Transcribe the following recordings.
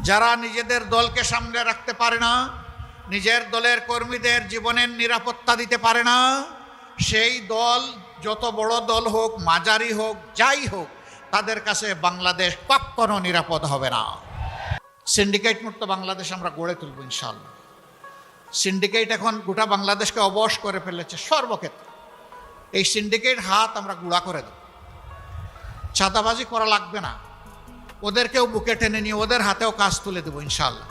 যারা নিজেদের দলকে সামলে রাখতে পারে না, নিজের দলের কর্মীদের জীবনের নিরাপত্তা দিতে পারে না, সেই দল যত বড় দল হোক, মাঝারি হোক, যাই হোক, তাদের কাছে বাংলাদেশ কখনো নিরাপদ হবে না। সিন্ডিকেট মুক্ত বাংলাদেশ আমরা গড়ে তুলব ইনশাআল্লাহ। সিন্ডিকেট এখন গোটা বাংলাদেশকে অবশ করে ফেলেছে সর্বক্ষেত্রে। এই সিন্ডিকেট হাত আমরা গুঁড়া করে দেব। চাঁদাবাজি করা লাগবে না, ওদেরকেও বুকে টেনে নিয়ে ওদের হাতেও কাজ তুলে দেবো ইনশাআল্লাহ।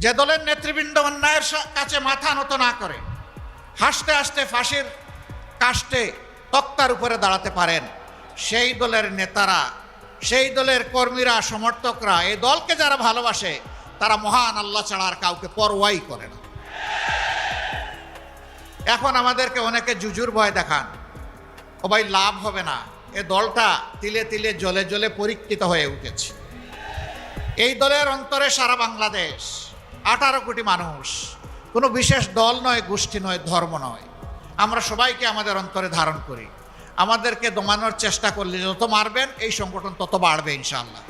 যে দলের নেতৃবৃন্দ অন্যায়ের কাছে মাথা নত না করে হাসতে হাসতে ফাঁসির কাস্টে তক্তার উপরে দাঁড়াতে পারেন, সেই দলের নেতারা, সেই দলের কর্মীরা, সমর্থকরা, এই দলকে যারা ভালোবাসে, তারা মহান আল্লাহ ছাড়া আর কাউকে পরোয়াই করে না। এখন আমাদেরকে অনেকে জুজুর ভয় দেখান, ও ভাই লাভ হবে না, এ দলটা তিলে তিলে জ্বলে জ্বলে পরীক্ষিত হয়ে উঠেছে। এই দলের অন্তরে সারা বাংলাদেশ, 18 কোটি মানুষ, কোনো বিশেষ দল নয়, গোষ্ঠী নয়, ধর্ম নয়, আমরা সবাইকে আমাদের অন্তরে ধারণ করি। আমাদেরকে দমানোর চেষ্টা করলে যত মারবেন এই সংগঠন তত বাড়বে ইনশাআল্লাহ।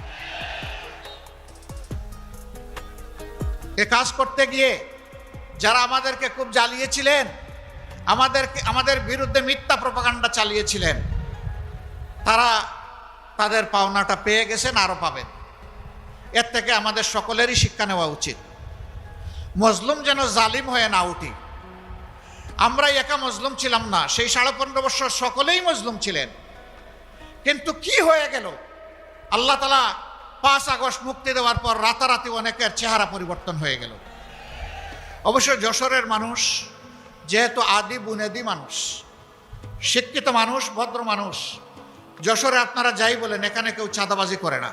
এ কাজ করতে গিয়ে যারা আমাদেরকে খুব জ্বালিয়েছিলেন, আমাদের বিরুদ্ধে মিথ্যা প্রপাগান্ডা চালিয়েছিলেন, তারা তাদের পাওনাটা পেয়ে গেছেন, আরও পাবেন। এর থেকে আমাদের সকলেরই শিক্ষা নেওয়া উচিত। মজলুম যেন জালিম হয়ে না উঠি। আমরাই একা মজলুম ছিলাম না, সেই 15.5 বছর সকলেই মজলুম ছিলেন। কিন্তু কি হয়ে গেল, আল্লাহ তাআলা 5 আগস্ট মুক্তি দেওয়ার পর রাতারাতি অনেকের চেহারা পরিবর্তন হয়ে গেল। অবশ্য যশোরের মানুষ যেহেতু আদি বুনেদি মানুষ, শিক্ষিত মানুষ, ভদ্র মানুষ, যশোরে আপনারা যাই বলেন, এখানে কেউ চাঁদাবাজি করে না।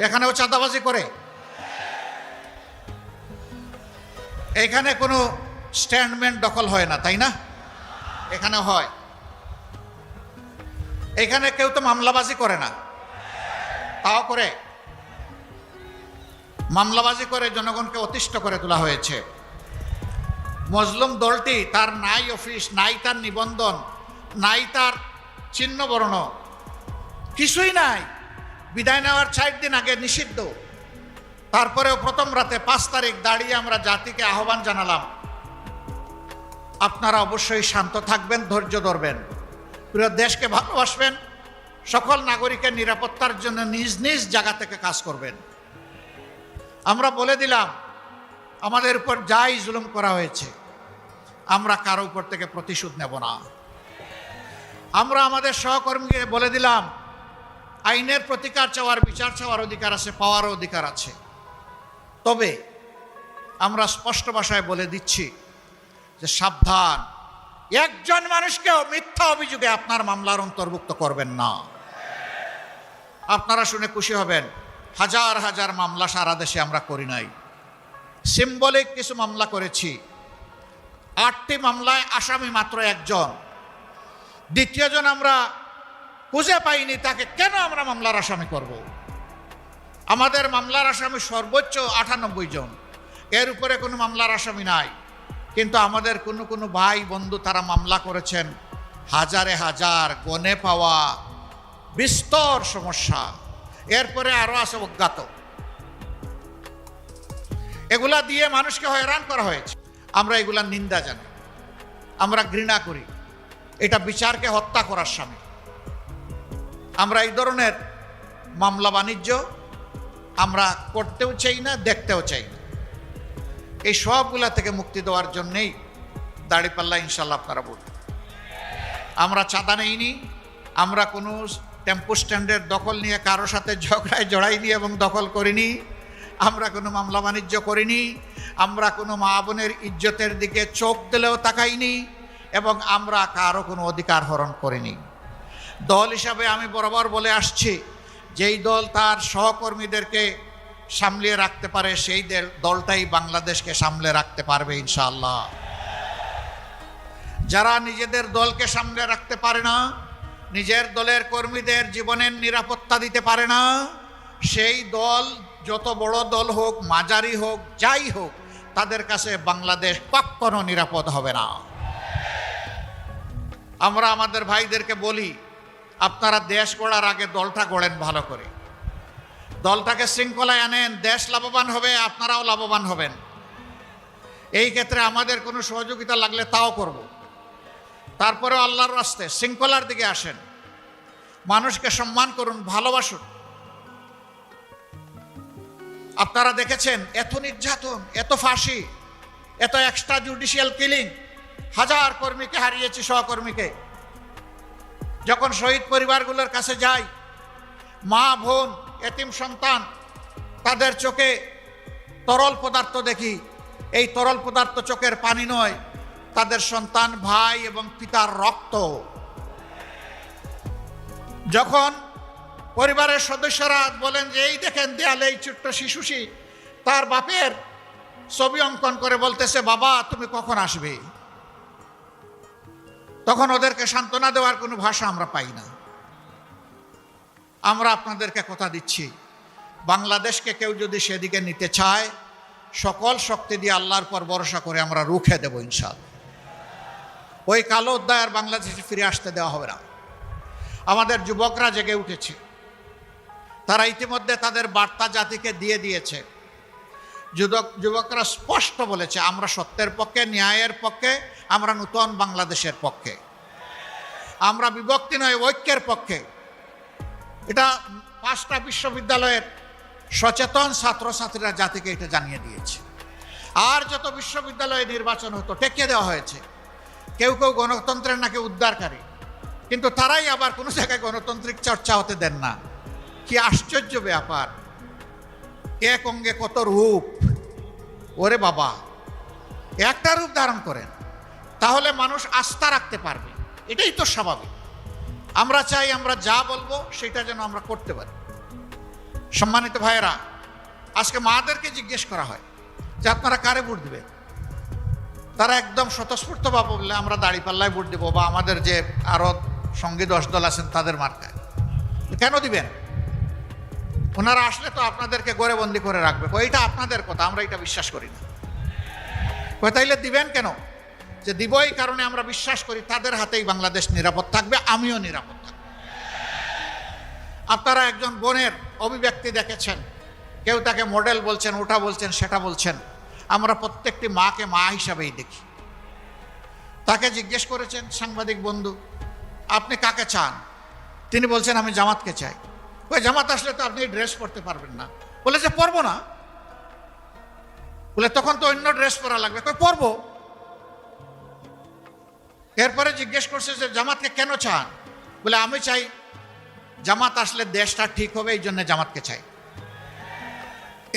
এখানেও চাঁদাবাজি করে? এখানে কোনো স্ট্যান্ডম্যান দখল হয় না, তাই না? এখানে হয়। এখানে কেউ তো মামলাবাজি করে না, তাও করে। মামলাবাজি করে জনগণকে অতিষ্ঠ করে তোলা হয়েছে। মজলুম দলটি, তার নাই অফিস, নাই তার নিবন্ধন, নাই তার চিহ্ন বর্ণ, কিছুই নাই। বিদায় নেওয়ার 4 দিন আগে নিষিদ্ধ। তারপরেও প্রথম রাতে 5 তারিখ দাঁড়িয়ে আমরা জাতিকে আহ্বান জানালাম, আপনারা অবশ্যই শান্ত থাকবেন, ধৈর্য ধরবেন, পুরো দেশকে ভালোবাসবেন, সকল নাগরিকের নিরাপত্তার জন্য নিজ নিজ জায়গা থেকে কাজ করবেন। আমরা বলে দিলাম, আমাদের উপর যাই জুলুম করা হয়েছে, আমরা কারো উপর থেকে প্রতিশোধ নেব না। আমরা আমাদের সহকর্মীকে বলে দিলাম, আইনের প্রতিকার চাওয়ার, বিচার চাওয়ার অধিকার আছে, পাওয়ারও অধিকার আছে। তবে আমরা স্পষ্ট ভাষায় বলে দিচ্ছি যে সাবধান, একজন মানুষকেও মিথ্যা অভিযোগে আপনার মামলার অন্তর্ভুক্ত করবেন না। আপনারা শুনে খুশি হবেন, হাজার হাজার মামলা সারা দেশে আমরা করি নাই, সিম্বলিক কিছু মামলা করেছি। 8টি মামলায় আসামি মাত্র 1 জন, দ্বিতীয়জন আমরা খুঁজে পাইনি, তাকে কেন আমরা মামলার আসামি করব? আমাদের মামলার আসামি সর্বোচ্চ 98 জন, এর উপরে কোনো মামলার আসামি নাই। কিন্তু আমাদের কোনো ভাই বন্ধু তারা মামলা করেছেন, হাজারে হাজার, গনে পাওয়া, বিস্তর সমস্যা। এরপরে আরও আছে অজ্ঞাত। এগুলা দিয়ে মানুষকে হয়রান করা হয়েছে। আমরা এগুলা নিন্দা জানি, আমরা ঘৃণা করি। এটা বিচারকে হত্যা করার সামিল। আমরা এই ধরনের মামলা বাণিজ্য আমরা করতেও চাই না, দেখতেও চাই না। এই সবগুলা থেকে মুক্তি দেওয়ার জন্যেই দাঁড়িপাল্লা ইনশাল্লাহ আপনারা বলবেন। আমরা চাঁদা নেইনি, আমরা কোনো টেম্পো স্ট্যান্ডের দখল নিয়ে কারো সাথে ঝগড়ায় জড়াইনি এবং দখল করিনি। আমরা কোনো মামলা বাণিজ্য করিনি, আমরা কোনো মা বোনের ইজ্জতের দিকে চোখ দিলেও তাকাইনি, এবং আমরা কারো কোনো অধিকার হরণ করিনি। দল হিসাবে আমি বরাবর বলে আসছি, যেই দল তার সহকর্মীদেরকে সামলিয়ে রাখতে পারে, সেই দলটাই বাংলাদেশকে সামলে রাখতে পারবে ইনশাআল্লাহ। যারা নিজেদের দলকে সামলে রাখতে পারে না, নিজের দলের কর্মীদের জীবনের নিরাপত্তা দিতে পারে না, সেই দল যত বড় দল হোক, মাঝারি হোক, যাই হোক, তাদের কাছে বাংলাদেশ কখনো নিরাপদ হবে না। আমরা আমাদের ভাইদেরকে বলি, আপনারা দেশ গড়ার আগে দলটা গড়েন ভালো করে। দলটাকে শৃঙ্খলায় আনেন, দেশ লাভবান হবে, আপনারাও লাভবান হবেন। এই ক্ষেত্রে আমাদের কোনো সহযোগিতা লাগলে তাও করব। তারপরেও আল্লাহর রাস্তে শৃঙ্খলার দিকে আসেন, মানুষকে সম্মান করুন, ভালোবাসুন। আপনারা দেখেছেন এত নির্যাতন, এত ফাঁসি, এত এক্সট্রা জুডিশিয়াল কিলিং, হাজার কর্মীকে হারিয়েছি, সহকর্মীকে। যখন শহীদ পরিবারগুলোর কাছে যাই, মা বোন এতিম সন্তান, তাদের চোখে তরল পদার্থ দেখি। এই তরল পদার্থ চোখের পানি নয়, তাদের সন্তান, ভাই এবং পিতার রক্ত। যখন পরিবারের সদস্যরা বলেন যে এই দেখেন দেয়ালে এই ছোট্ট শিশুটি তার বাপের ছবি অঙ্কন করে বলতেছে, বাবা তুমি কখন আসবে, তখন ওদেরকে সান্ত্বনা দেওয়ার কোনো ভাষা আমরা পাই না। আমরা আপনাদেরকে কথা দিচ্ছি, বাংলাদেশকে কেউ যদি সেদিকে নিতে চায়, সকল শক্তি দিয়ে আল্লাহর পর ভরসা করে আমরা রুখে দেব ইনশাআল্লাহ। ওই কালো অধ্যায় আর বাংলাদেশে ফিরে আসতে দেওয়া হবে না। আমাদের যুবকরা জেগে উঠেছে, তারা ইতিমধ্যে তাদের বার্তা জাতিকে দিয়ে দিয়েছে। যুবকরা স্পষ্ট বলেছে, আমরা সত্যের পক্ষে, ন্যায়ের পক্ষে, আমরা নূতন বাংলাদেশের পক্ষে, আমরা বিভক্তি নয় ঐক্যের পক্ষে। এটা 5টা বিশ্ববিদ্যালয়ের সচেতন ছাত্রছাত্রীরা জাতিকে এটা জানিয়ে দিয়েছে। আর যত বিশ্ববিদ্যালয়ে নির্বাচন হতো ঠেকিয়ে দেওয়া হয়েছে। কেউ কেউ গণতন্ত্রের নাকি উদ্ধারকারী, কিন্তু তারাই আবার কোনো জায়গায় গণতান্ত্রিক চর্চা হতে দেন না। কি আশ্চর্য ব্যাপার, এক অঙ্গে কত রূপ। ওরে বাবা, একটা রূপ ধারণ করেন, তাহলে মানুষ আস্থা রাখতে পারবে। এটাই তো স্বাভাবিক। আমরা চাই আমরা যা বলবো সেটা যেন আমরা করতে পারি। সম্মানিত ভাইয়েরা, আজকে মাদেরকে জিজ্ঞেস করা হয় যে আপনারা কারে ভোট দিবেন, তারা একদম স্বতঃস্ফূর্তভাবে বললে আমরা দাঁড়িপাল্লায় ভোট দেবো, বা আমাদের যে আরো সঙ্গী 10 দল আছেন তাদের মার্কায়। কেন দিবেন? ওনারা আসলে তো আপনাদেরকে গড়েবন্দি করে রাখবে। এটা আপনাদের কথা, আমরা এটা বিশ্বাস করি না। তাইলে দিবেন কেন? যে দিব এই কারণে আমরা বিশ্বাস করি তাদের হাতেই বাংলাদেশ নিরাপদ থাকবে, আমিও নিরাপদ থাকব। আপনারা একজন বোনের অভিব্যক্তি দেখেছেন, কেউ তাকে মডেল বলছেন, ওটা বলছেন, সেটা বলছেন। আমরা প্রত্যেকটি মাকে মা হিসাবেই দেখি। তাকে জিজ্ঞেস করেছেন সাংবাদিক বন্ধু, আপনি কাকে চান? তিনি বলছেন আমি জামাতকে চাই। ওই জামাত আসলে তো আপনি ড্রেস পরতে পারবেন না। বলে যে পরবো না। বলে তখন তো অন্য ড্রেস পরা লাগবে। কই পরবো। এরপরে জিজ্ঞেস করছে যে জামাতকে কেন চান? বলে আমি চাই জামাত আসলে দেশটা ঠিক হবে, এই জন্য জামাতকে চাই।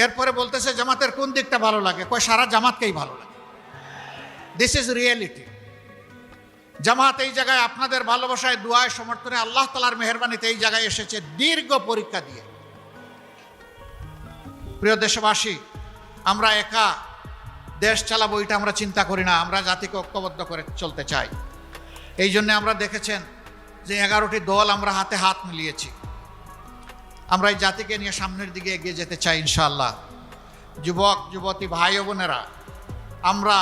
এরপরে বলতেছে জামাতের কোন দিকটা ভালো লাগে? কই সারা জামাতকেই ভালো লাগে। This is reality. জামাত এই জায়গায় আপনাদের ভালোবাসায়, দুয়ায়, সমর্থনে, আল্লাহ তাআলার মেহেরবানিতে এই জায়গায় এসেছে দীর্ঘ পরীক্ষা দিয়ে। প্রিয় দেশবাসী, আমরা একা দেশ চালাবো এটা আমরা চিন্তা করি না। আমরা জাতিকে ঐক্যবদ্ধ করে চলতে চাই। এই জন্য আমরা দেখেছেন যে 11টি দল আমরা হাতে হাত মিলিয়েছি। আমরা এই জাতিকে নিয়ে সামনের দিকে এগিয়ে যেতে চাই ইনশাআল্লাহ। যুবক যুবতী ভাই ও বোনেরা, আমরা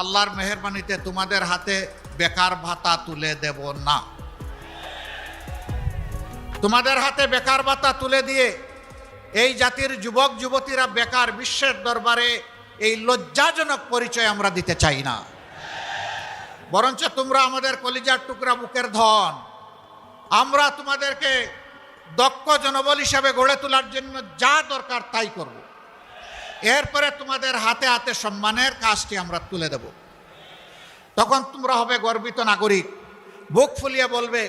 আল্লাহর মেহেরবানিতে তোমাদের হাতে বেকার ভাতা তুলে দেব না। তোমাদের হাতে বেকার ভাতা তুলে দিয়ে এই জাতির যুবক যুবতীরা বেকার বিশ্বের দরবারে এই লজ্জাজনক পরিচয় আমরা দিতে চাই না। বরঞ্চ তোমরা আমাদের কলিজার টুকরা, বুকের ধন। আমরা তোমাদেরকে দক্ষ জনবল হিসাবে গড়ে তোলার জন্য যা দরকার তাই করব। এরপরে তোমাদের হাতে হাতে সম্মানের কাজটি আমরা তুলে দেব। তখন তোমরা হবে গর্বিত নাগরিক, বুক ফুলিয়ে বলবে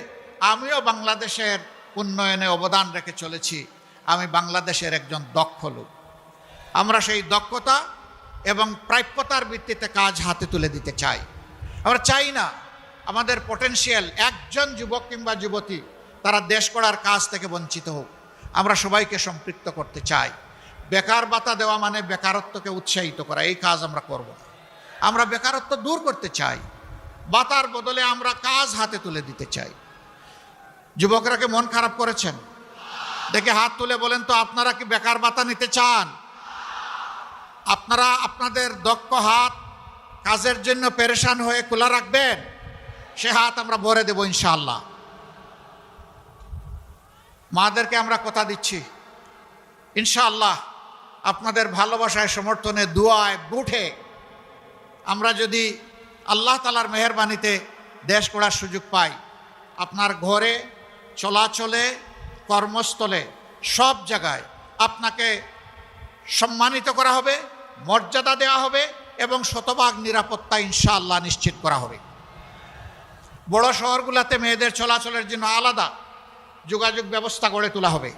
আমিও বাংলাদেশের উন্নয়নে অবদান রেখে চলেছি, আমি বাংলাদেশের একজন দক্ষ লোক। আমরা সেই দক্ষতা এবং প্রাপ্যতার ভিত্তিতে কাজ হাতে তুলে দিতে চাই। আমরা চাই না আমাদের পটেনশিয়াল একজন যুবক কিংবা যুবতী তারা দেশ গড়ার কাজ থেকে বঞ্চিত হোক। আমরা সবাইকে সম্পৃক্ত করতে চাই। বেকার ভাতা দেওয়া মানে বেকারত্বকে উৎসাহিত করা, এই কাজ আমরা করব না। আমরা বেকারত্ব দূর করতে চাই, ভাতার বদলে আমরা কাজ হাতে তুলে দিতে চাই। যুবকরা কি মন খারাপ করেছেন? দেখে হাত তুলে বলেন তো, আপনারা কি বেকার ভাতা নিতে চান? আপনারা আপনাদের দক্ষ হাত কাজের জন্য পেরেশান হয়ে খোলা রাখবেন, সে হাত আমরা ভরে দেব ইনশাআল্লাহ। মাদেরকে আমরা কথা দিচ্ছি, ইনশাআল্লাহ আপনাদের ভালোবাসায়, সমর্থনে, দুয়ায়, বুটে আমরা যদি আল্লাহ তাআলার মেহেরবানিতে দেশ গড়ার সুযোগ পাই, আপনার ঘরে, চলাচলে, কর্মস্থলে, সব জায়গায় আপনাকে সম্মানিত করা হবে, মর্যাদা দেওয়া হবে এবং শতভাগ নিরাপত্তা ইনশাআল্লাহ নিশ্চিত করা হবে। বড় শহরগুলোতে মেয়েদের চলাচলের জন্য আলাদা যোগাযোগ ব্যবস্থা গড়ে তোলা হবে।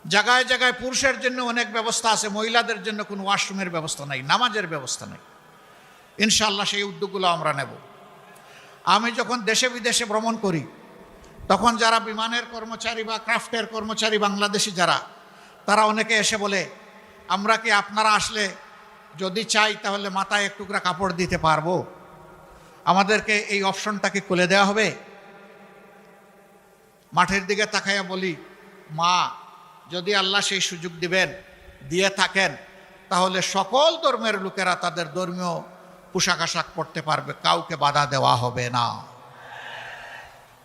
জায়গায় জায়গায় পুরুষের জন্য অনেক ব্যবস্থা আছে, মহিলাদের জন্য কোনো ওয়াশরুমের ব্যবস্থা নাই, নামাজের ব্যবস্থা নেই। ইনশাআল্লাহ সেই উদ্যোগগুলো আমরা নেব। আমি যখন দেশে বিদেশে ভ্রমণ করি তখন যারা বিমানের কর্মচারী বা ক্রাফটের কর্মচারী বাংলাদেশি যারা, তারা অনেকে এসে বলে, আমরা কি আপনারা আসলে যদি চাই তাহলে মাথায় এক টুকরা কাপড় দিতে পারবো, আমাদেরকে এই অপশনটাকে খুলে দেওয়া হবে? মাঠের দিকে তাকাইয়া বলি, মা, যদি আল্লাহ সেই সুযোগ দিবেন, দিয়ে থাকেন, তাহলে সকল ধর্মের লোকেরা তাদের ধর্মীয় পোশাক আশাক পরতে পারবে, কাউকে বাধা দেওয়া হবে না।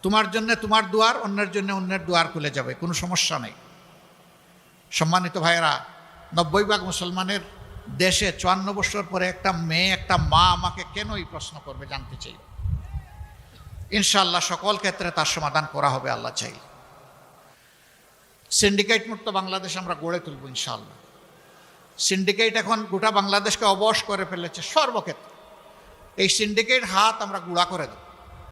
তোমার জন্য তোমার দুয়ার, অন্যের জন্য অন্যের দুয়ার খুলে যাবে, কোনো সমস্যা নেই। সম্মানিত ভাইয়েরা, 90% মুসলমানের দেশে 54 বছর পরে একটা মেয়ে, একটা মা আমাকে কেন এই প্রশ্ন করবে জানতে চাই। ইনশাআল্লাহ সকল ক্ষেত্রে তার সমাধান করা হবে আল্লাহ চাই। সিন্ডিকেট মুক্ত বাংলাদেশ আমরা গড়ে তুলব ইনশাআল্লাহ। সিন্ডিকেট এখন গোটা বাংলাদেশকে অবশ করে ফেলেছে সর্বক্ষেত্রে। এই সিন্ডিকেট হাত আমরা গুঁড়া করে দেব।